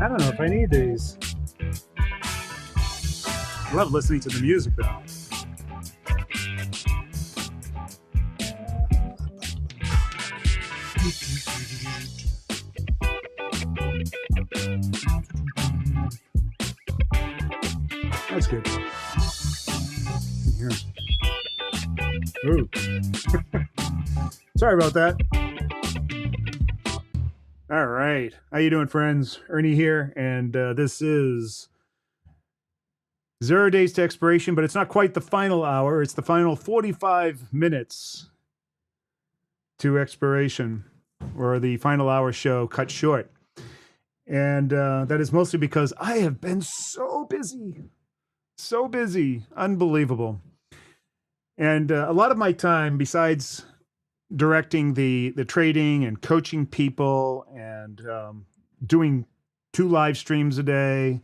I don't know if I need these. I love listening to the music though. That's good. Here. Ooh. Sorry about that. All right. How you doing, friends? Ernie here, and this is 0 days to expiration, but it's not quite the final hour. It's the final 45 minutes to expiration, or the final hour show cut short. And that is mostly because I have been so busy. So busy. Unbelievable. And a lot of my time, besides directing the trading and coaching people and doing 2 live streams a day,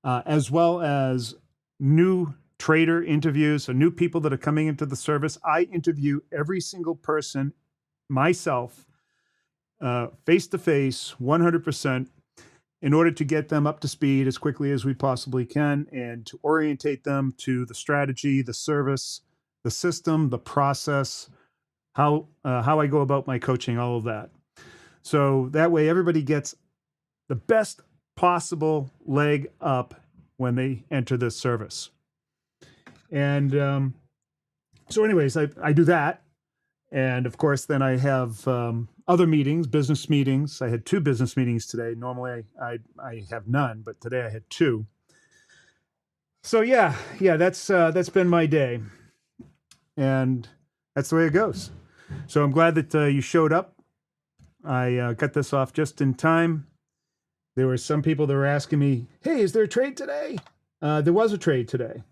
as well as new trader interviews, so new people that are coming into the service. I interview every single person myself, face to face, 100%, in order to get them up to speed as quickly as we possibly can and to orientate them to the strategy, the service, the system, the process, how I go about my coaching, all of that. So that way everybody gets the best possible leg up when they enter this service. And so anyways, I do that. And of course, then I have other meetings, business meetings. I had 2 business meetings today. Normally I have none, but today I had 2. So yeah, that's been my day. And that's the way it goes. So I'm glad that you showed up. I got this off just in time. There were some people that were asking me, hey, is there a trade today? There was a trade today.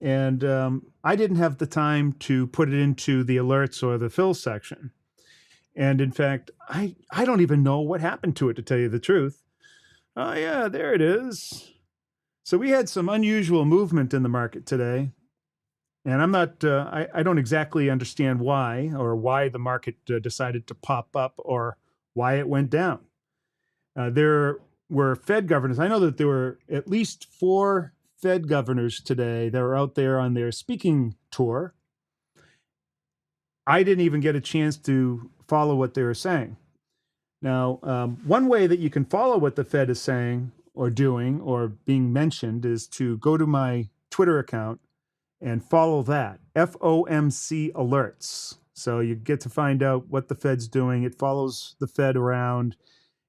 And I didn't have the time to put it into the alerts or the fill section. And in fact, I don't even know what happened to it, to tell you the truth. Oh, yeah, there it is. So we had some unusual movement in the market today. And I'm not, I don't exactly understand why, or why the market decided to pop up, or why it went down. There were Fed governors. I know that there were at least 4 Fed governors today that were out there on their speaking tour. I didn't even get a chance to follow what they were saying. Now, one way that you can follow what the Fed is saying or doing or being mentioned is to go to my Twitter account and follow that, FOMC alerts. So you get to find out what the Fed's doing. It follows the Fed around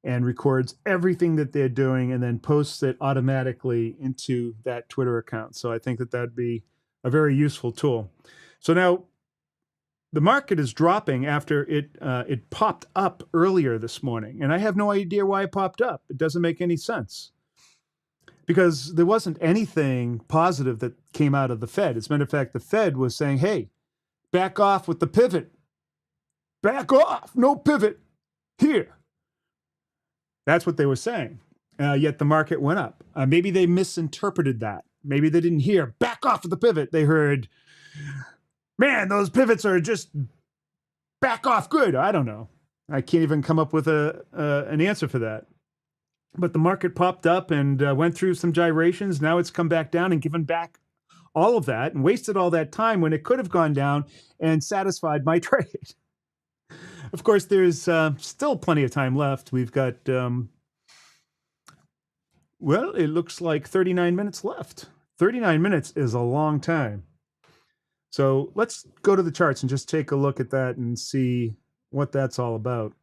and records everything that they're doing and then posts it automatically into that Twitter account. So I think that that'd be a very useful tool. So now the market is dropping after it popped up earlier this morning. And I have no idea why it popped up. It doesn't make any sense, because there wasn't anything positive that came out of the Fed. As a matter of fact, the Fed was saying, hey, back off with the pivot. Back off, no pivot here. That's what they were saying. Yet the market went up. Maybe they misinterpreted that. Maybe they didn't hear back off with the pivot. They heard, man, those pivots are just back off good. I don't know. I can't even come up with an answer for that. But the market popped up and went through some gyrations. Now it's come back down and given back all of that and wasted all that time when it could have gone down and satisfied my trade. Of course, there's still plenty of time left. We've got, well, it looks like 39 minutes left. 39 minutes is a long time. So let's go to the charts and just take a look at that and see what that's all about.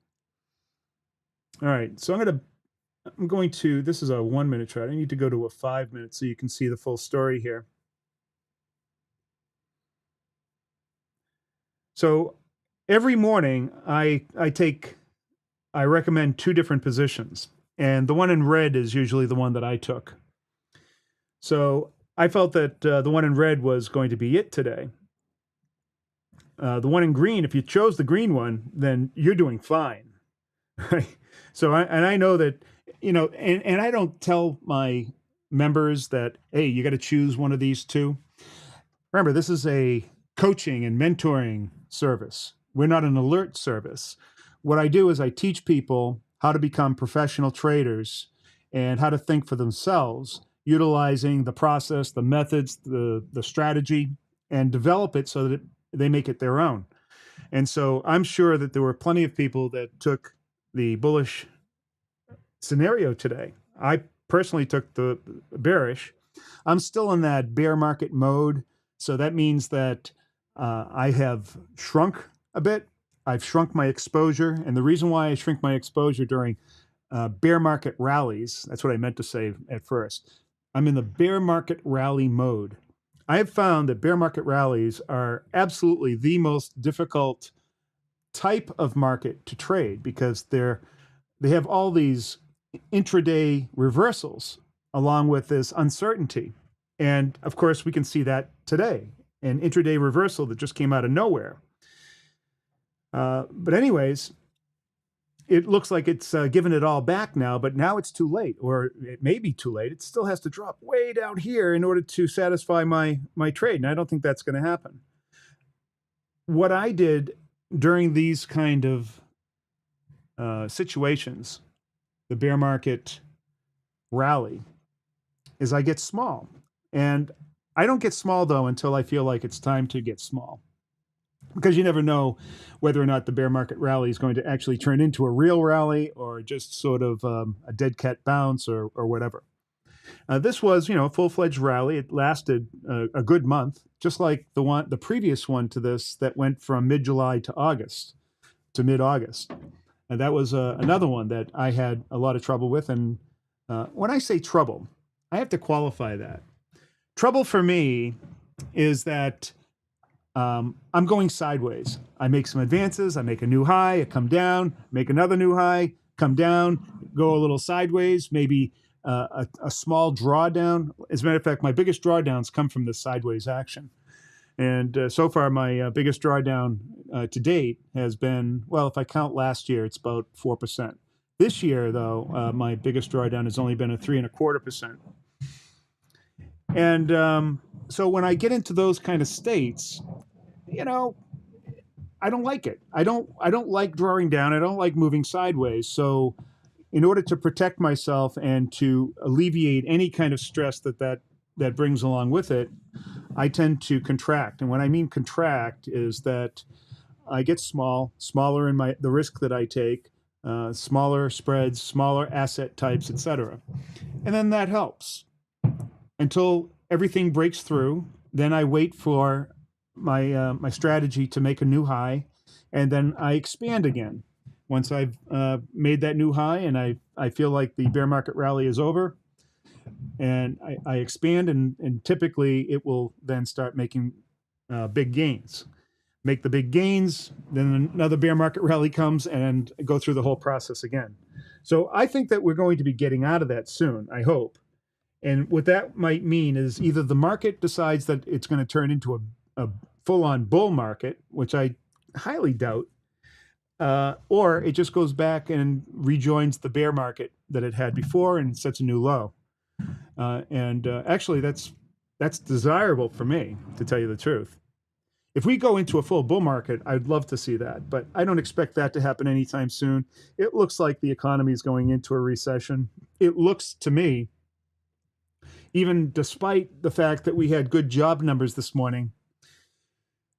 All right, so I'm going to, this is a 1-minute chart. I need to go to a 5-minute so you can see the full story here. So every morning I recommend 2 different positions, and the one in red is usually the one that I took. So I felt that the one in red was going to be it today. The one in green, if you chose the green one, then you're doing fine. So I know that, you know, and I don't tell my members that, hey, you got to choose one of these 2. Remember, this is a coaching and mentoring service. We're not an alert service. What I do is I teach people how to become professional traders and how to think for themselves, utilizing the process, the methods, the strategy, and develop it so that they make it their own. And so I'm sure that there were plenty of people that took the bullish scenario today. I personally took the bearish. I'm still in that bear market mode. So that means that I have shrunk a bit. I've shrunk my exposure. And the reason why I shrink my exposure during bear market rallies, that's what I meant to say at first. I'm in the bear market rally mode. I have found that bear market rallies are absolutely the most difficult type of market to trade because they have all these intraday reversals along with this uncertainty. And of course, we can see that today, an intraday reversal that just came out of nowhere. But anyways, it looks like it's given it all back now, but now it's too late, or it may be too late. It still has to drop way down here in order to satisfy my trade, and I don't think that's going to happen. What I did during these kind of situations, the bear market rally, is I get small. And I don't get small, though, until I feel like it's time to get small. Because you never know whether or not the bear market rally is going to actually turn into a real rally or just sort of a dead cat bounce or whatever. This was, a full-fledged rally. It lasted a good month, just like the previous one to this that went from mid-July to August, to mid-August. And that was another one that I had a lot of trouble with. And when I say trouble, I have to qualify that. Trouble for me is that I'm going sideways. I make some advances. I make a new high. I come down, make another new high, come down, go a little sideways, maybe a small drawdown. As a matter of fact, my biggest drawdowns come from this sideways action. And so far, my biggest drawdown to date has been, well, if I count last year, it's about 4%. This year, though, my biggest drawdown has only been a 3.25%. And so when I get into those kind of states, I don't like it. I don't like drawing down. I don't like moving sideways. So in order to protect myself and to alleviate any kind of stress that brings along with it, I tend to contract. And when I mean contract is that I get smaller in the risk that I take, smaller spreads, smaller asset types, etc. And then that helps until everything breaks through. Then I wait for my strategy to make a new high, and then I expand again. Once I've made that new high and I feel like the bear market rally is over, and I expand, and typically it will then start making big gains. Make the big gains, then another bear market rally comes and go through the whole process again. So I think that we're going to be getting out of that soon, I hope. And what that might mean is either the market decides that it's going to turn into a full-on bull market, which I highly doubt, or it just goes back and rejoins the bear market that it had before and sets a new low. Actually, that's desirable for me, to tell you the truth. If we go into a full bull market, I'd love to see that, but I don't expect that to happen anytime soon. It looks like the economy is going into a recession. It looks to me, even despite the fact that we had good job numbers this morning,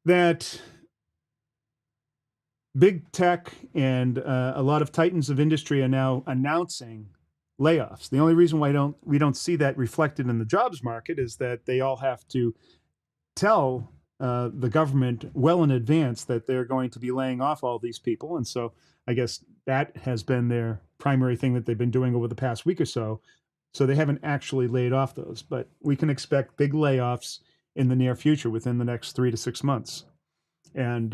that big tech and a lot of titans of industry are now announcing layoffs. The only reason why we don't see that reflected in the jobs market is that they all have to tell the government well in advance that they're going to be laying off all these people. And so I guess that has been their primary thing that they've been doing over the past week or so. So they haven't actually laid off those, but we can expect big layoffs in the near future within the next 3 to 6 months. And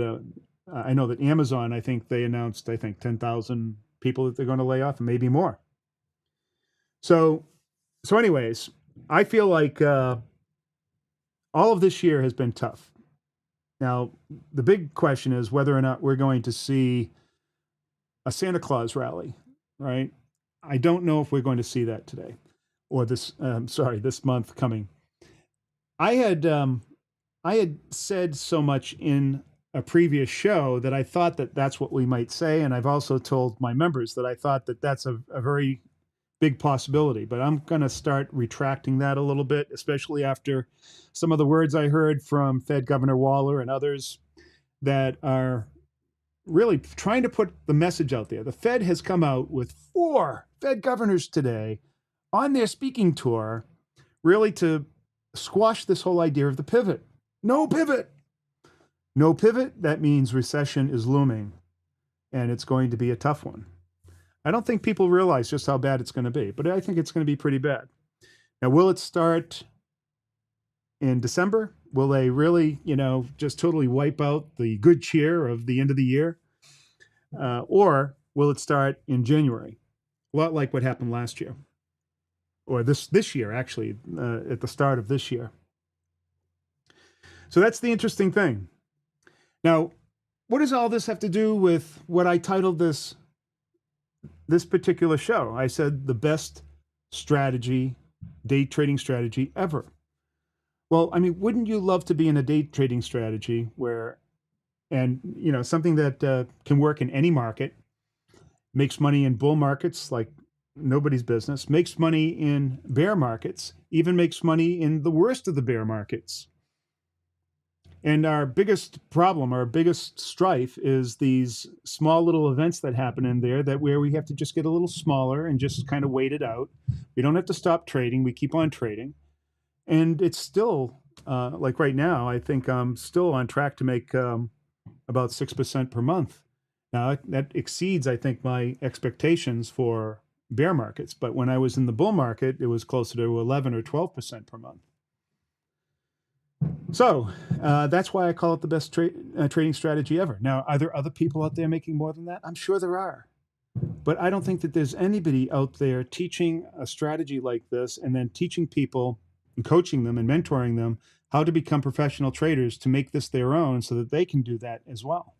I know that Amazon, I think they announced, 10,000 people that they're going to lay off, and maybe more. So anyways, I feel like all of this year has been tough. Now, the big question is whether or not we're going to see a Santa Claus rally, right? I don't know if we're going to see that today or this month coming. I had said so much in a previous show that I thought that that's what we might say. And I've also told my members that I thought that that's a very big possibility. But I'm going to start retracting that a little bit, especially after some of the words I heard from Fed Governor Waller and others that are really trying to put the message out there. The Fed has come out with 4 Fed governors today on their speaking tour, really to squash this whole idea of the pivot. No pivot. No pivot, that means recession is looming, and it's going to be a tough one. I don't think people realize just how bad it's going to be, but I think it's going to be pretty bad. Now, will it start in December? Will they really, just totally wipe out the good cheer of the end of the year? Or will it start in January? A lot like what happened last year, or this year, actually, at the start of this year. So that's the interesting thing. Now, what does all this have to do with what I titled this particular show? I said the best strategy, day trading strategy ever. Well, I mean, wouldn't you love to be in a day trading strategy something that can work in any market, makes money in bull markets like nobody's business, makes money in bear markets, even makes money in the worst of the bear markets. And our biggest problem, our biggest strife is these small little events that happen in there where we have to just get a little smaller and just kind of wait it out. We don't have to stop trading. We keep on trading. And it's still, like right now, I think I'm still on track to make about 6% per month. Now, that exceeds, I think, my expectations for bear markets. But when I was in the bull market, it was closer to 11 or 12% per month. So that's why I call it the best trading strategy ever. Now, are there other people out there making more than that? I'm sure there are. But I don't think that there's anybody out there teaching a strategy like this and then teaching people and coaching them and mentoring them how to become professional traders to make this their own so that they can do that as well.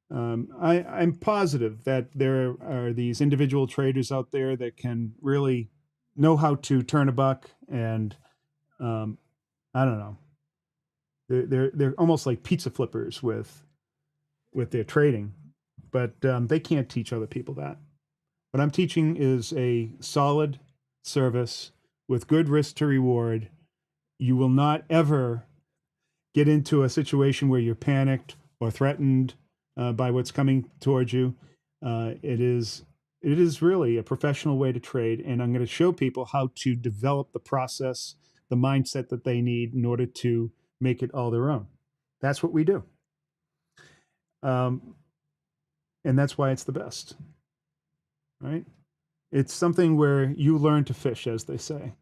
I'm positive that there are these individual traders out there that can really know how to turn a buck, and I don't know. They're almost like pizza flippers with their trading, but they can't teach other people that. What I'm teaching is a solid service with good risk to reward. You will not ever get into a situation where you're panicked or threatened by what's coming towards you. It is really a professional way to trade, and I'm going to show people how to develop the process, the mindset that they need in order to make it all their own. That's what we do. And that's why it's the best, right? It's something where you learn to fish, as they say.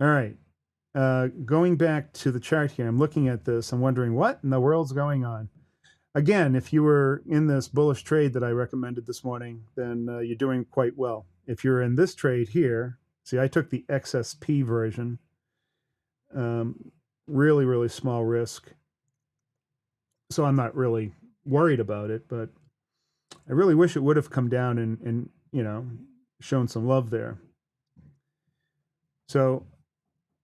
All right. Going back to the chart here, I'm looking at this. I'm wondering what in the world's going on. Again, if you were in this bullish trade that I recommended this morning, then you're doing quite well. If you're in this trade here, see, I took the XSP version. Really, really small risk. So I'm not really worried about it, but I really wish it would have come down and shown some love there. So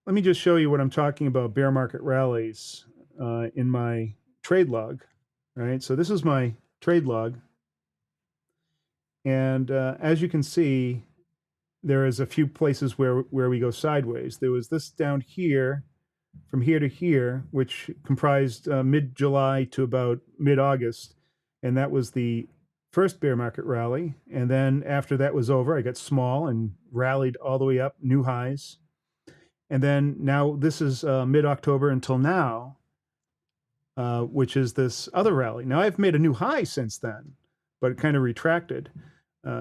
let me just show you what I'm talking about, bear market rallies, in my trade log. All right, so this is my trade log. And as you can see, there is a few places where we go sideways. There was this down here, from here to here, which comprised mid-July to about mid-August. And that was the first bear market rally. And then after that was over, I got small and rallied all the way up, new highs. And then now this is mid-October until now, which is this other rally. Now I've made a new high since then, but it kind of retracted.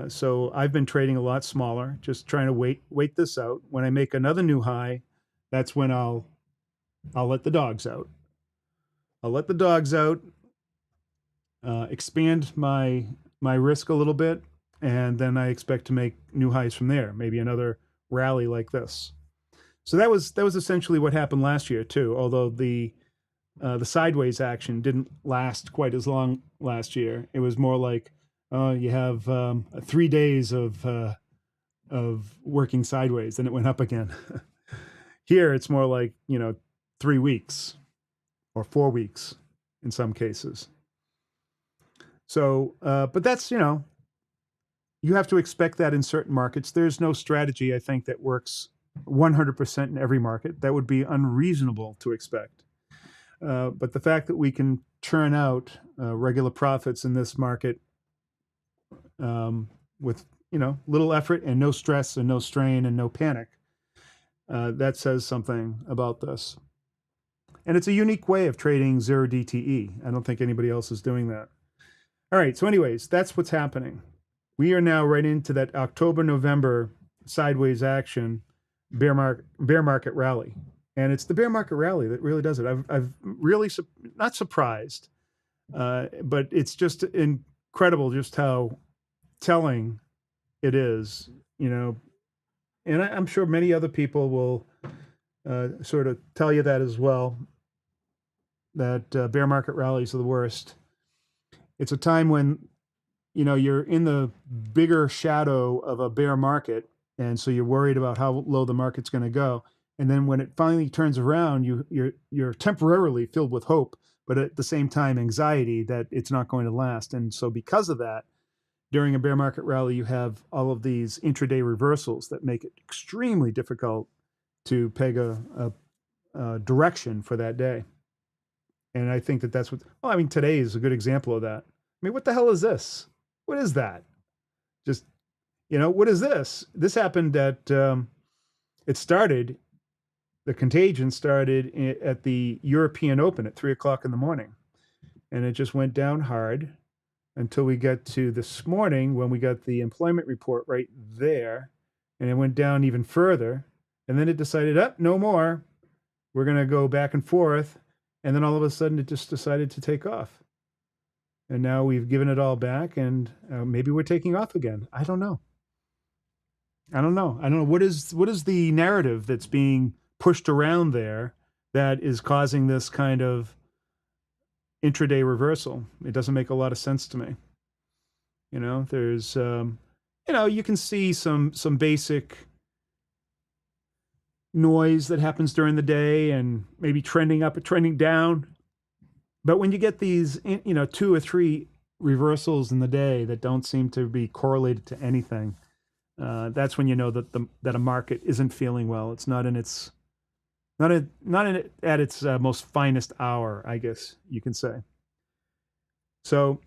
So I've been trading a lot smaller, just trying to wait this out. When I make another new high, that's when I'll let the dogs out. I'll let the dogs out, expand my risk a little bit, and then I expect to make new highs from there. Maybe another rally like this. So that was essentially what happened last year too. Although the sideways action didn't last quite as long last year. It was more like you have 3 days of working sideways, then it went up again. Here it's more like 3 weeks or 4 weeks in some cases. So, but that's you have to expect that in certain markets. There's no strategy, I think, that works 100% in every market. That would be unreasonable to expect. But the fact that we can churn out regular profits in this market with little effort and no stress and no strain and no panic, that says something about this. And it's a unique way of trading zero DTE. I don't think anybody else is doing that. All right, so anyways, that's what's happening. We are now right into that October-November sideways action bear market rally. And it's the bear market rally that really does it. I've really not surprised, but it's just incredible just how telling it is, and I'm sure many other people will sort of tell you that as well, that bear market rallies are the worst. It's a time when, you're in the bigger shadow of a bear market, and so you're worried about how low the market's going to go. And then when it finally turns around, you're temporarily filled with hope, but at the same time, anxiety that it's not going to last. And so because of that, during a bear market rally, you have all of these intraday reversals that make it extremely difficult to peg a direction for that day. And I think that's today is a good example of that. What the hell is this? What is that? Just, what is this? This happened the contagion started at the European Open at 3:00 in the morning. And it just went down hard until we got to this morning when we got the employment report right there. And it went down even further. And then it decided, no more. We're going to go back and forth. And then all of a sudden, it just decided to take off. And now we've given it all back, and maybe we're taking off again. I don't know. What is the narrative that's being pushed around there that is causing this kind of intraday reversal? It doesn't make a lot of sense to me. There's, you can see some basic noise that happens during the day and maybe trending up or trending down. But when you get these, 2 or 3 reversals in the day that don't seem to be correlated to anything, that's when you know that a market isn't feeling well. It's not at its most finest hour, I guess you can say. So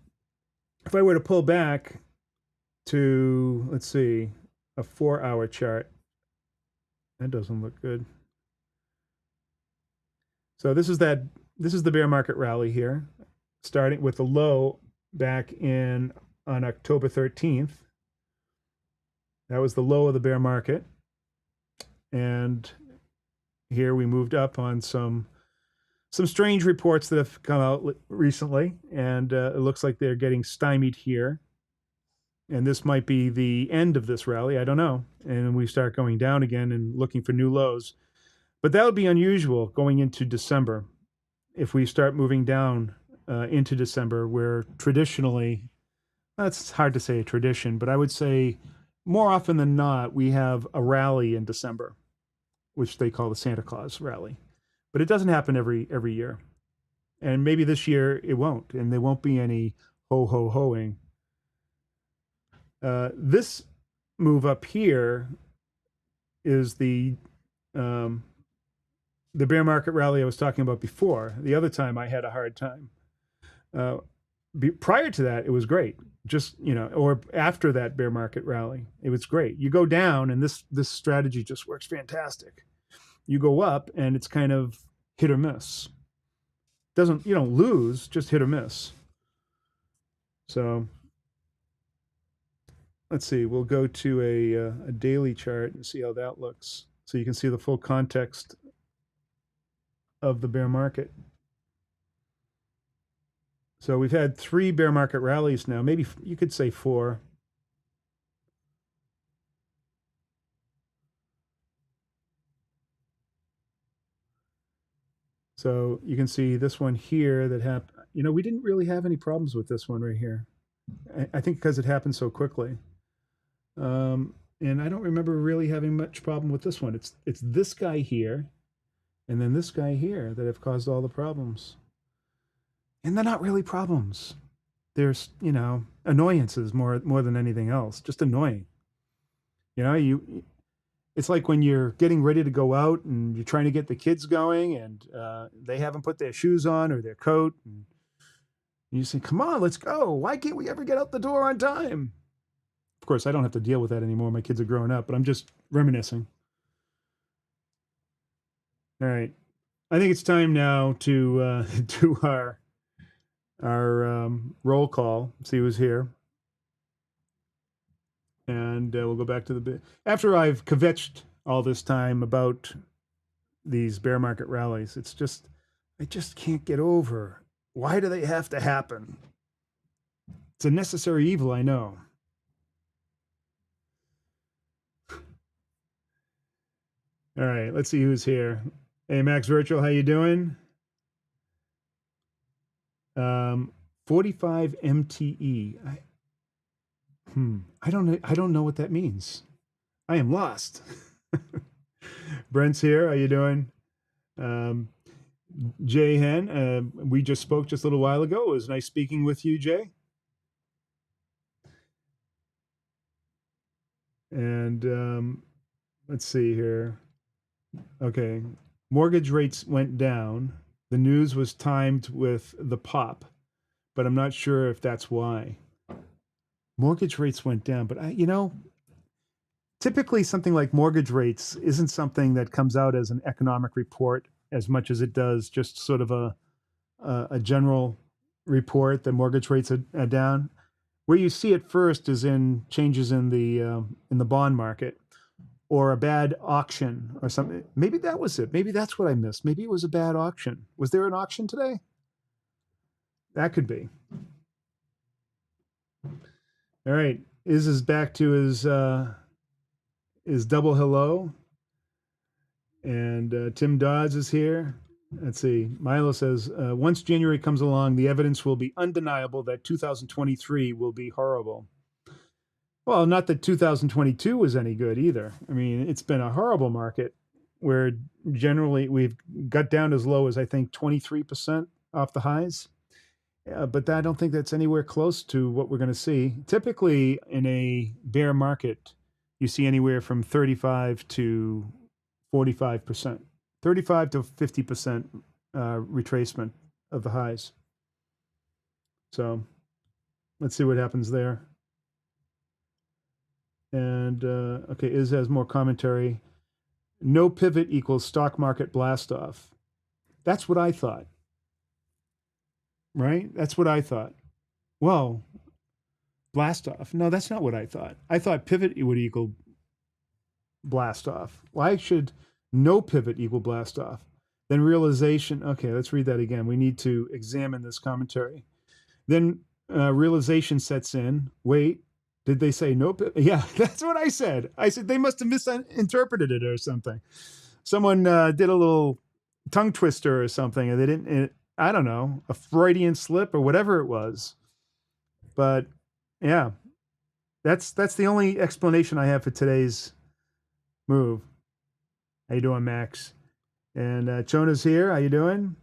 if I were to pull back to, let's see, a 4-hour chart, that doesn't look good. So this is the bear market rally here, starting with the low back on October 13th. That was the low of the bear market. And here we moved up on some strange reports that have come out recently, and it looks like they're getting stymied here. And this might be the end of this rally. I don't know. And we start going down again and looking for new lows. But that would be unusual going into December. If we start moving down into December, where traditionally, that's hard to say a tradition, but I would say more often than not, we have a rally in December, which they call the Santa Claus rally. But it doesn't happen every year. And maybe this year it won't, and there won't be any ho-ho-hoing. This move up here is the bear market rally I was talking about before. The other time I had a hard time. Prior to that, it was great. Just, or after that bear market rally, it was great. You go down, and this strategy just works fantastic. You go up, and it's kind of hit or miss. You don't lose, just hit or miss. So let's see. We'll go to a daily chart and see how that looks, so you can see the full context of the bear market. So we've had 3 bear market rallies now. Maybe you could say 4. So you can see this one here that happened. We didn't really have any problems with this one right here. I think because it happened so quickly. And I don't remember really having much problem with this one. It's this guy here and then this guy here that have caused all the problems. And they're not really problems. there's, annoyances more than anything else, just annoying. It's like when you're getting ready to go out and you're trying to get the kids going and they haven't put their shoes on or their coat. And you say, come on, let's go. Why can't we ever get out the door on time? Of course, I don't have to deal with that anymore. My kids are growing up, but I'm just reminiscing. All right. I think it's time now to do our roll call, see who's here. And we'll go back to the bit. After I've kvetched all this time about these bear market rallies, I just can't get over. Why do they have to happen? It's a necessary evil, I know. All right, let's see who's here. Hey, Max Virtual, how you doing? 45 MTE. I don't know what that means. I am lost. Brent's here. How you doing? Jay Hen, we just spoke just a little while ago. It was nice speaking with you, Jay. And let's see here. Okay. Mortgage rates went down. The news was timed with the pop, but I'm not sure if that's why. Mortgage rates went down, but typically something like mortgage rates isn't something that comes out as an economic report as much as it does just sort of a general report that mortgage rates are down. Where you see it first is in changes in the bond market or a bad auction or something. Maybe that was it. Maybe that's what I missed. Maybe it was a bad auction. Was there an auction today? That could be. All right. Is back to his double hello. And Tim Dodds is here. Let's see. Milo says, once January comes along, the evidence will be undeniable that 2023 will be horrible. Well, not that 2022 was any good either. I mean, it's been a horrible market where generally we've got down as low as, I think, 23% off the highs. But I don't think that's anywhere close to what we're going to see. Typically, in a bear market, you see anywhere from 35 to 45%, 35 to 50% retracement of the highs. So let's see what happens there. And okay, Iz has more commentary. No pivot equals stock market blast off. That's what I thought. Right? That's what I thought. Well, blast off. No, that's not what I thought. I thought pivot would equal blast off. Why should no pivot equal blast off? Then realization. Okay, let's read that again. We need to examine this commentary. Then realization sets in. Wait, did they say no pivot? Yeah, that's what I said. I said they must have misinterpreted it or something. Someone did a little tongue twister or something, and they didn't. I don't know, a Freudian slip or whatever it was. But yeah, that's the only explanation I have for today's move. How you doing, Max? And Chona's here. How you doing?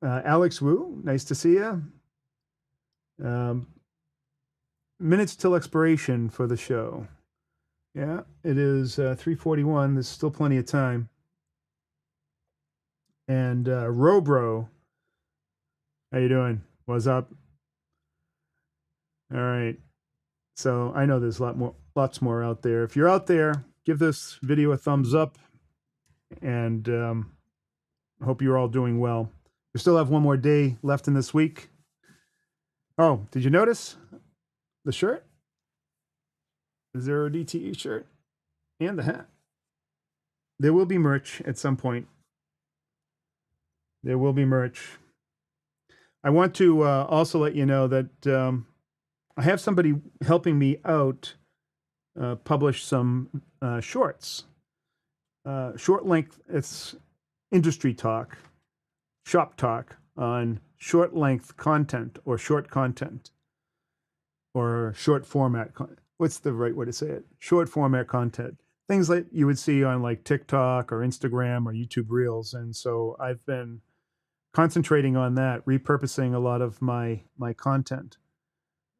Alex Wu, nice to see you. Minutes till expiration for the show. Yeah, it is 3:41. There's still plenty of time. And Robro, how you doing? What's up? All right. So I know there's lots more out there. If you're out there, give this video a thumbs up, and hope you're all doing well. We still have one more day left in this week. Oh, did you notice the shirt? The Zero DTE shirt and the hat. There will be merch at some point. There will be merch. I want to also let you know that I have somebody helping me out publish some shorts. Short length, it's industry talk, shop talk on short length content or short content or short format. What's the right way to say it? Short format content. Things like you would see on like TikTok or Instagram or YouTube Reels. And so I've been concentrating on that, repurposing a lot of my content.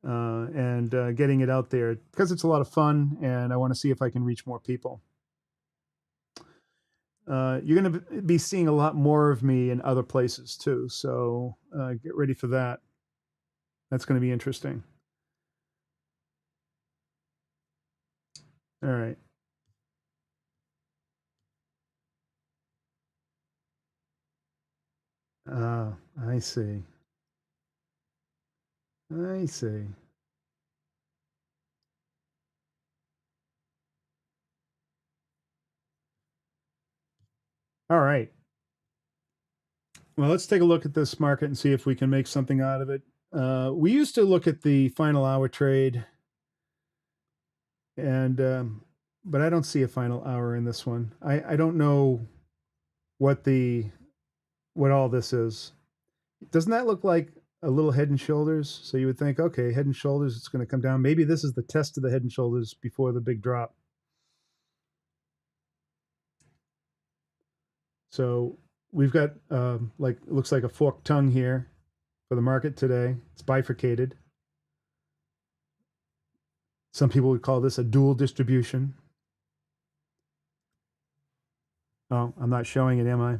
and getting it out there because it's a lot of fun, and I want to see if I can reach more people. You're going to be seeing a lot more of me in other places too, so get ready for that. That's going to be interesting. All right. I see. I see. All right. Well, let's take a look at this market and see if we can make something out of it. We used to look at the final hour trade, and but I don't see a final hour in this one. I don't know what all this is. Doesn't that look like a little head and shoulders? So you would think, okay, head and shoulders, it's going to come down. Maybe this is the test of the head and shoulders before the big drop. So we've got like looks like a forked tongue here for the market today. It's bifurcated. Some people would call this a dual distribution. Oh, I'm not showing it, am I?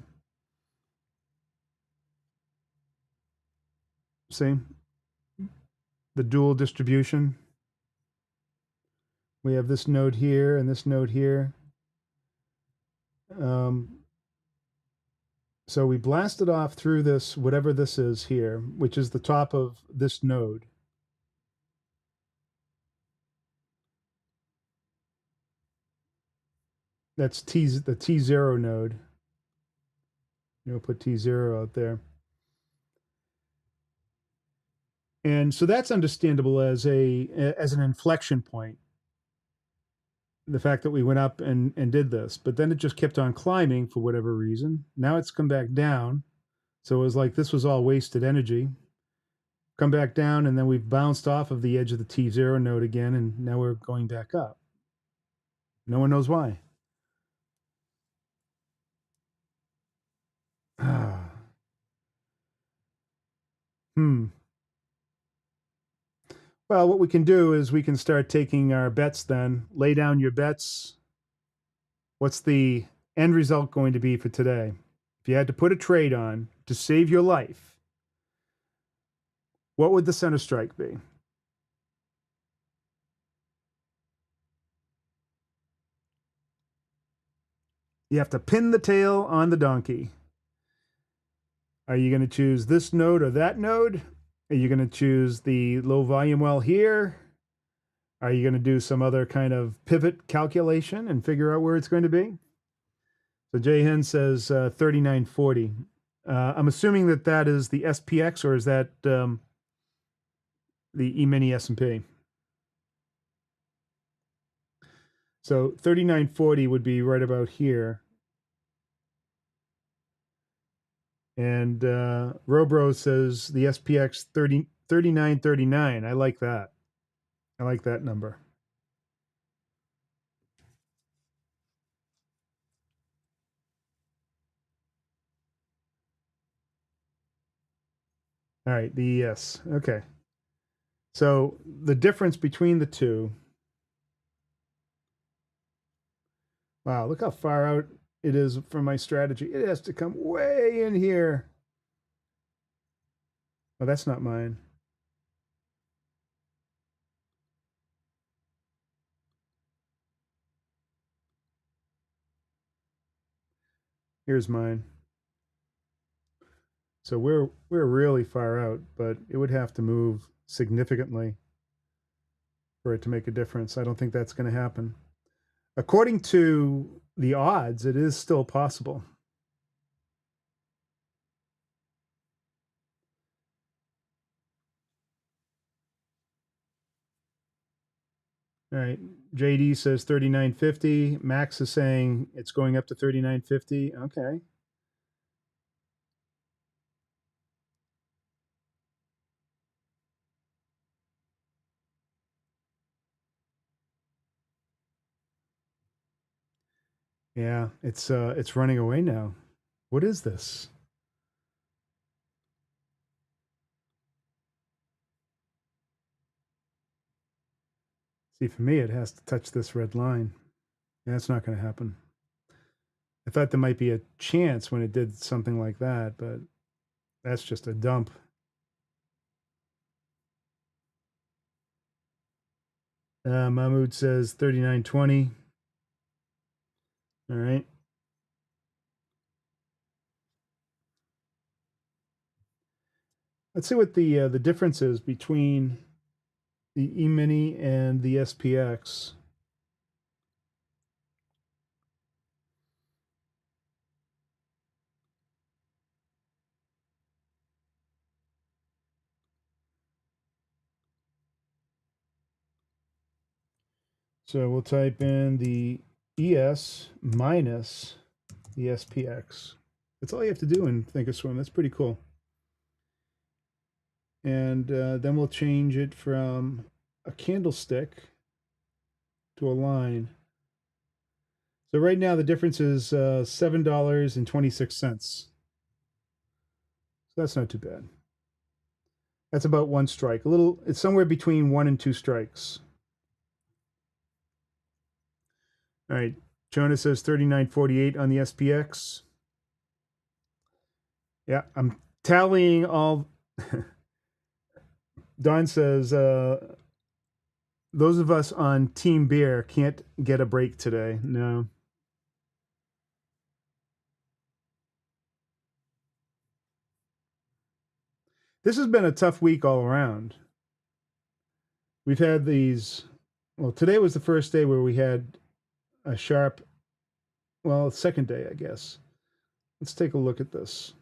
See? The dual distribution. We have this node here and this node here. So we blasted off through this, whatever this is here, which is the top of this node. That's the T0 node. We'll put T0 out there. And so that's understandable as an inflection point. The fact that we went up and did this, but then it just kept on climbing for whatever reason. Now it's come back down. So it was like this was all wasted energy. Come back down, and then we've bounced off of the edge of the T0 node again, and now we're going back up. No one knows why. Well, what we can do is we can start taking our bets then. Lay down your bets. What's the end result going to be for today? If you had to put a trade on to save your life, what would the center strike be? You have to pin the tail on the donkey. Are you going to choose this node or that node? Are you going to choose the low volume well here? Are you going to do some other kind of pivot calculation and figure out where it's going to be? So Jay Hen says 3940. I'm assuming that that is the SPX, or is that the E-mini S&P? So 3940 would be right about here. And Robro says the SPX 3939. I like that. I like that number. All right, the ES. Okay. So the difference between the two. Wow, look how far out it is from my strategy. It has to come way in here. Oh, that's not mine. Here's mine. So we're really far out, but it would have to move significantly for it to make a difference. I don't think that's going to happen. According to the odds, it is still possible. All right. JD says 3950. Max is saying it's going up to 3950. Okay. Yeah, it's running away now. What is this? See, for me, it has to touch this red line. That's not going to happen. I thought there might be a chance when it did something like that, but that's just a dump. Mahmoud says 39.20. All right. Let's see what the difference is between the E-mini and the SPX. So we'll type in the ES minus the SPX. That's all you have to do in Thinkorswim. That's pretty cool. And then we'll change it from a candlestick to a line. So right now the difference is $7.26. So that's not too bad. That's about one strike. It's somewhere between 1 and 2 strikes. All right. Jonah says 39.48 on the SPX. Yeah, I'm tallying all. Don says those of us on Team Beer can't get a break today. No. This has been a tough week all around. We've had these. Well, today was the first day where we had a sharp. Well, second day, I guess. Let's take a look at this.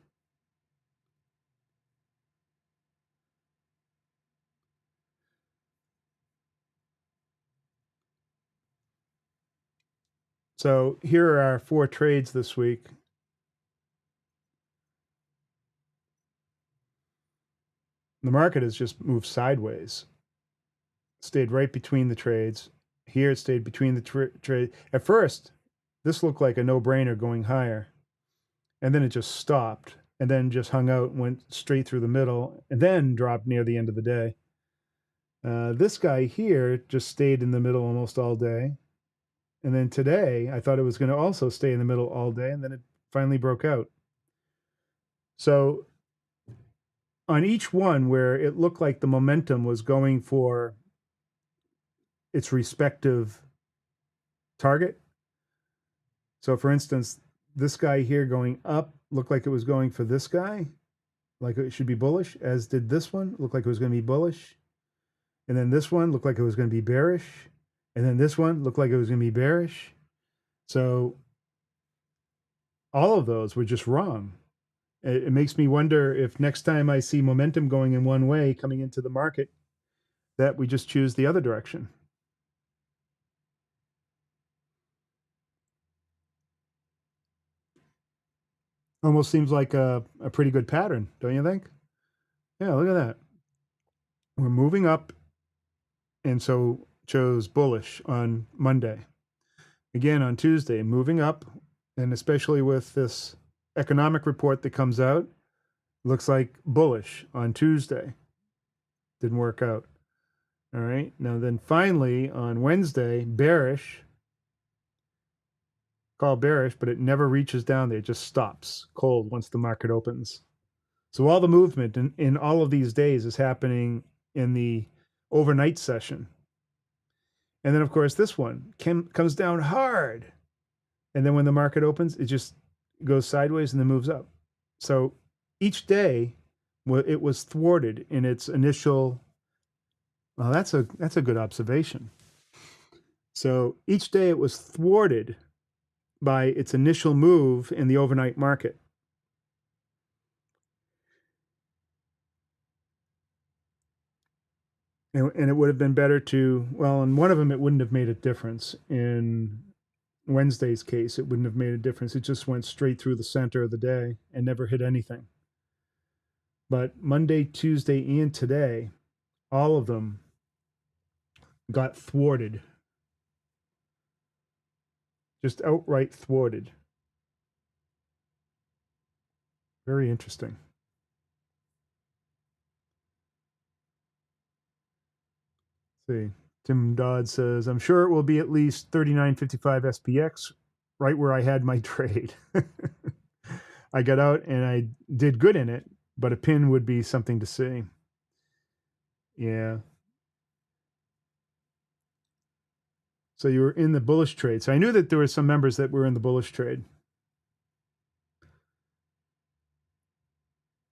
So here are our 4 trades this week. The market has just moved sideways. Stayed right between the trades. Here it stayed between the trade. At first, this looked like a no-brainer going higher. And then it just stopped and then just hung out, went straight through the middle, and then dropped near the end of the day. This guy here just stayed in the middle almost all day. And then today, I thought it was going to also stay in the middle all day, and then it finally broke out. So on each one where it looked like the momentum was going for its respective target. So for instance, this guy here going up looked like it was going for this guy, like it should be bullish, as did this one, looked like it was going to be bullish. And then this one looked like it was going to be bearish. And then this one looked like it was going to be bearish. So all of those were just wrong. It makes me wonder if next time I see momentum going in one way coming into the market, that we just choose the other direction. Almost seems like a pretty good pattern, don't you think? Yeah, look at that. We're moving up, and so chose bullish on Monday. Again on Tuesday, moving up, and especially with this economic report that comes out, looks like bullish on Tuesday. Didn't work out. All right. Now then finally on Wednesday, bearish. Call bearish, but it never reaches down there. It just stops cold once the market opens. So all the movement in all of these days is happening in the overnight session. And then, of course, this one comes down hard. And then when the market opens, it just goes sideways and then moves up. So each day, it was thwarted in its initial. Well, that's a good observation. So each day it was thwarted by its initial move in the overnight market. And it would have been better to, well, in one of them, it wouldn't have made a difference. In Wednesday's case, it wouldn't have made a difference. It just went straight through the center of the day and never hit anything. But Monday, Tuesday, and today, all of them got thwarted. Just outright thwarted. Very interesting. Let's see. Tim Dodd says, I'm sure it will be at least 39.55 SPX, right where I had my trade. I got out and I did good in it, but a pin would be something to see. Yeah. So you were in the bullish trade. So I knew that there were some members that were in the bullish trade.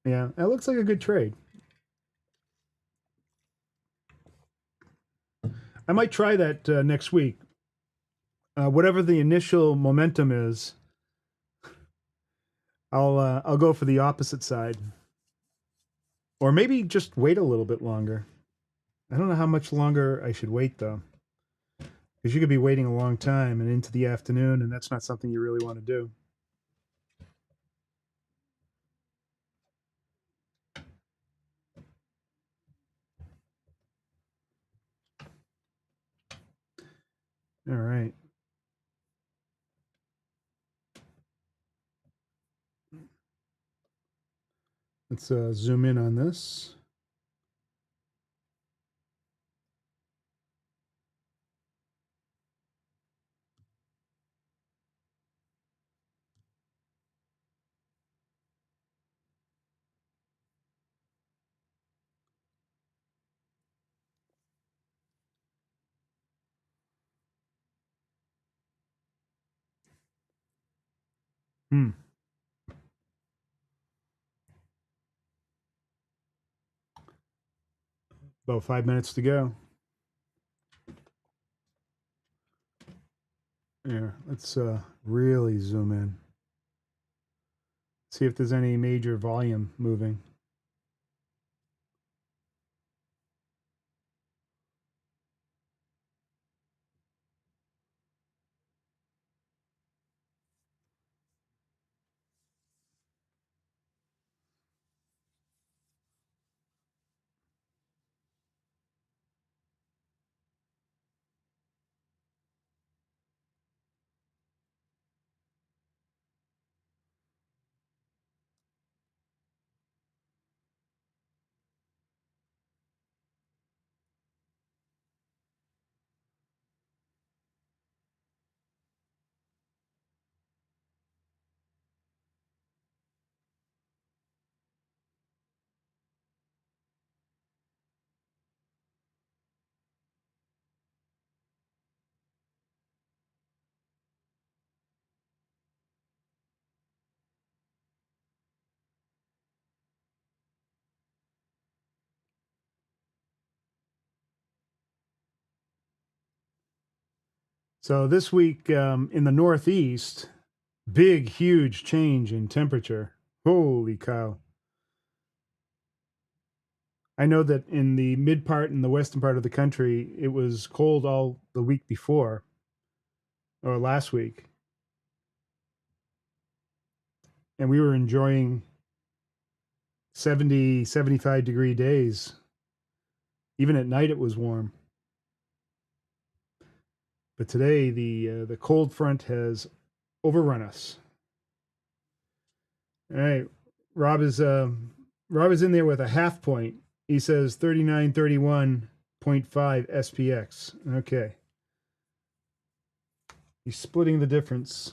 Yeah, that looks like a good trade. I might try that next week. Whatever the initial momentum is, I'll go for the opposite side, or maybe just wait a little bit longer. I don't know how much longer I should wait though, because you could be waiting a long time and into the afternoon, and that's not something you really want to do. All right. Let's zoom in on this. Hmm. About 5 minutes to go. Here, let's really zoom in. See if there's any major volume moving. So this week in the Northeast, big, huge change in temperature. Holy cow. I know that in the mid part and the western part of the country, it was cold all the week before or last week. And we were enjoying 70, 75-degree days. Even at night, it was warm. But today, the cold front has overrun us. All right, Rob is in there with a half point. He says 39.31.5 SPX. Okay, he's splitting the difference.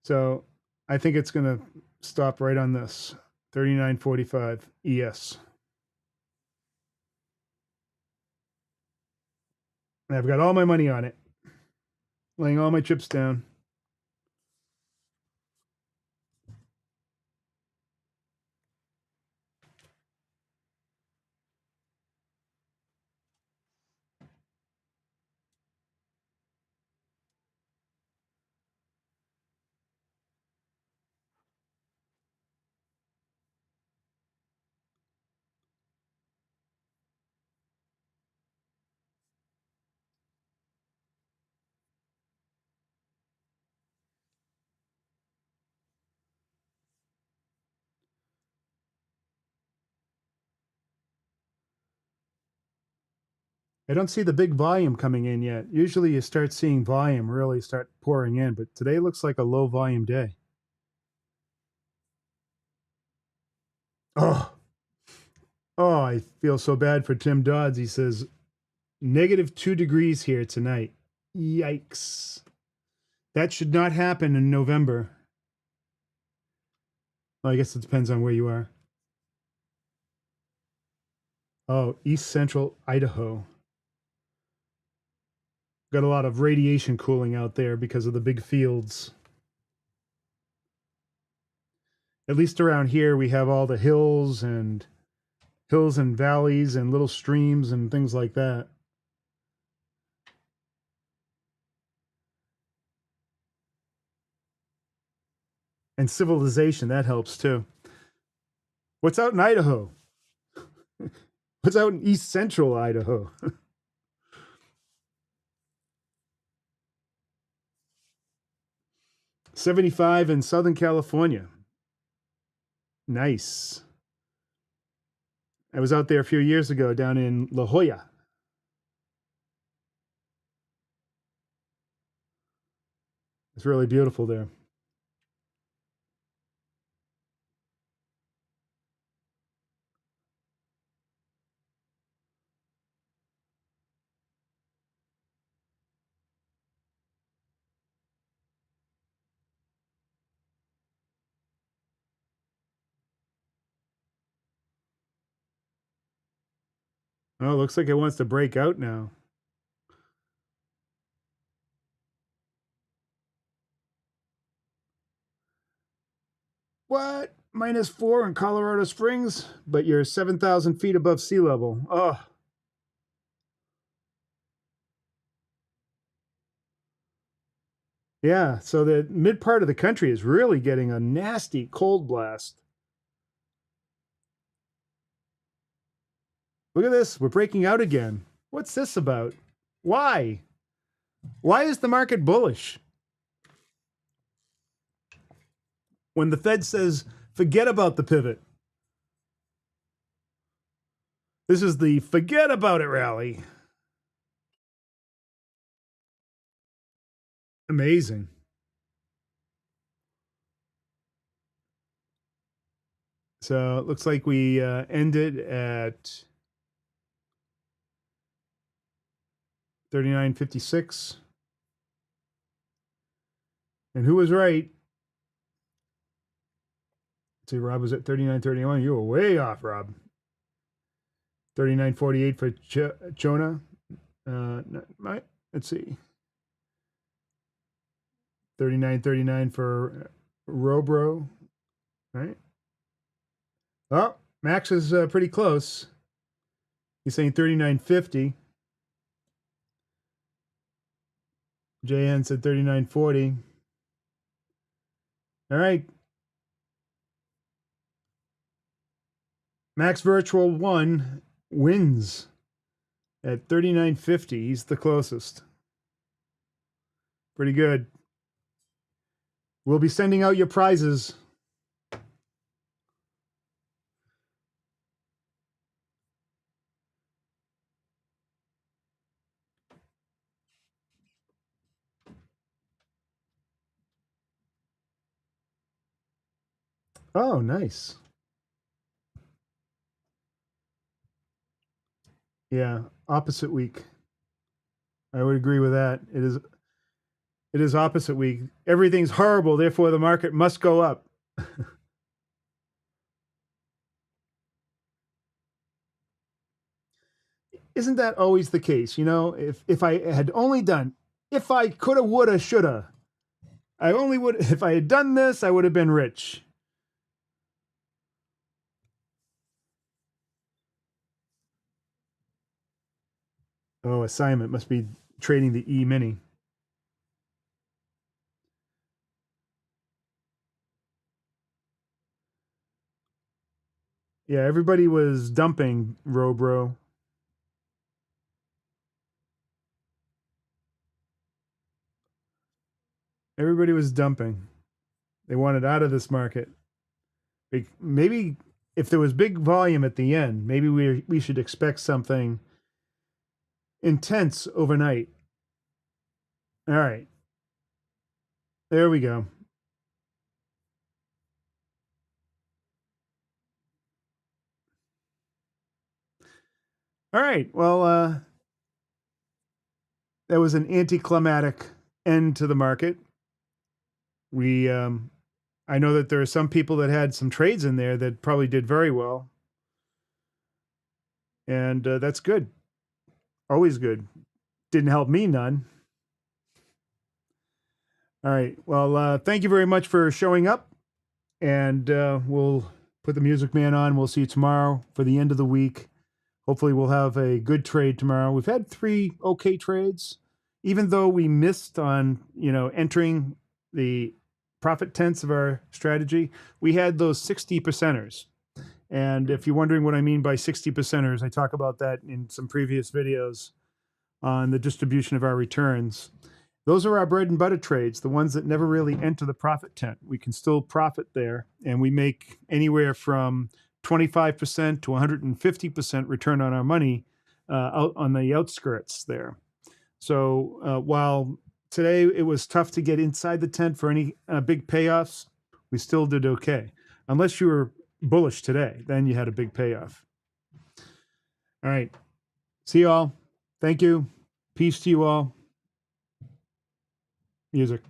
So I think it's going to stop right on this 39.45 ES. And I've got all my money on it, laying all my chips down. I don't see the big volume coming in yet. Usually you start seeing volume really start pouring in, but today looks like a low volume day. Oh, oh, I feel so bad for Tim Dodds. He says -2 degrees here tonight. Yikes. That should not happen in November. Well, I guess it depends on where you are. Oh, East Central Idaho. Got a lot of radiation cooling out there because of the big fields. At least around here, we have all the hills and valleys and little streams and things like that. And civilization, that helps too. What's out in Idaho? What's out in East Central Idaho? 75 in Southern California. Nice. I was out there a few years ago down in La Jolla. It's really beautiful there. Oh, looks like it wants to break out now. What? -4 in Colorado Springs, but you're 7,000 feet above sea level. Oh. Yeah, so the mid part of the country is really getting a nasty cold blast. Look at this. We're breaking out again. What's this about? Why? Why is the market bullish? When the Fed says, forget about the pivot. This is the forget about it rally. Amazing. So it looks like we ended at 39.56. And who was right? See, Rob was at 39.31. You were way off, Rob. 39.48 for Jonah. Let's see. 39.39 for Robro. Right. Oh, Max is pretty close. He's saying 39.50. JN said 39.40. All right. Max Virtual 1 wins at 39.50. He's the closest. Pretty good. We'll be sending out your prizes. Oh, nice. Yeah, opposite week. I would agree with that. It is opposite week. Everything's horrible, therefore the market must go up. Isn't that always the case? You know, if I had only done, if I coulda, woulda, shoulda, I only would, if I had done this, I would have been rich. Oh, assignment must be trading the E-mini. Yeah, everybody was dumping Robro. Everybody was dumping. They wanted out of this market. Maybe if there was big volume at the end, maybe we should expect something intense overnight. All right. There we go. All right. Well, that was an anticlimactic end to the market. I know that there are some people that had some trades in there that probably did very well, and that's good. Always good. Didn't help me none. All right. Well, thank you very much for showing up, and we'll put the Music Man on. We'll see you tomorrow for the end of the week. Hopefully, we'll have a good trade tomorrow. We've had 3 okay trades, even though we missed on entering the profit tenths of our strategy. We had those 60 percenters. And if you're wondering what I mean by 60 percenters, I talk about that in some previous videos on the distribution of our returns. Those are our bread and butter trades, the ones that never really enter the profit tent. We can still profit there, and we make anywhere from 25% to 150% return on our money out on the outskirts there. So while today it was tough to get inside the tent for any big payoffs, we still did okay. Unless you were bullish today, then you had a big payoff. All right. See you all. Thank you. Peace to you all. Music.